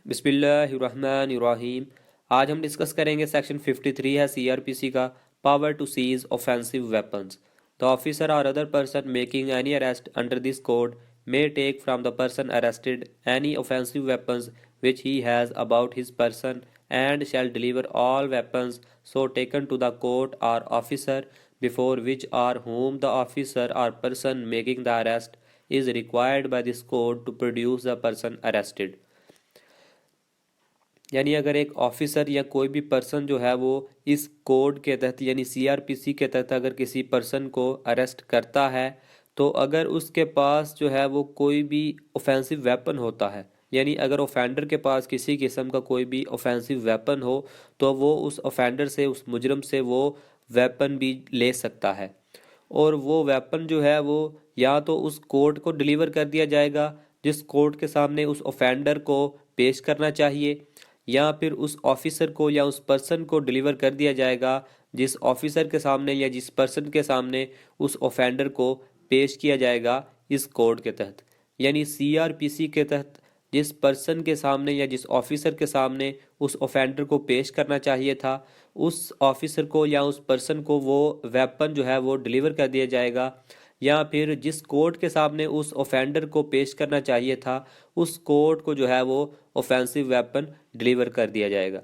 बिस्मिल्लाहिर्रहमानिर्रहीम। आज हम डिस्कस करेंगे सेक्शन 53 है सीआरपीसी का, power to seize offensive weapons. The officer और other person making any arrest under this code may take from the person arrested any offensive weapons which he has about his person and shall deliver all weapons so taken to the court or officer before which or whom the officer or person making the arrest is required by this code to produce the person arrested। यानी अगर एक officer या कोई भी person जो है वो इस कोड के तहत यानी सीआरपीसी के तहत अगर किसी पर्सन को अरेस्ट करता है, तो अगर उसके पास जो है वो कोई भी ऑफेंसिव वेपन होता है, यानी अगर ऑफेंडर के पास किसी किस्म का कोई भी ऑफेंसिव वेपन हो, तो वो उस ऑफेंडर से, उस मुजरम से वो वेपन भी ले सकता है। और वो वेपन जो है वो या तो उस कोर्ट को डिलीवर कर दिया जाएगा जिस कोर्ट के सामने उस ऑफेंडर को पेश करना चाहिए, या फिर उस ऑफिसर को या उस पर्सन को डिलीवर कर दिया जाएगा जिस ऑफिसर के सामने या जिस पर्सन के सामने उस ऑफेंडर को पेश किया जाएगा इस कोड के तहत। यानी सीआरपीसी के तहत जिस पर्सन के सामने या जिस ऑफिसर के सामने उस ऑफेंडर को पेश करना चाहिए था, उस ऑफिसर को या उस पर्सन को वो वेपन जो है वो डिलीवर कर दिया जाएगा, या फिर जिस कोर्ट के सामने उस ऑफेंडर को पेश करना चाहिए था उस कोर्ट को जो है वो ऑफेंसिव वेपन डिलीवर कर दिया जाएगा।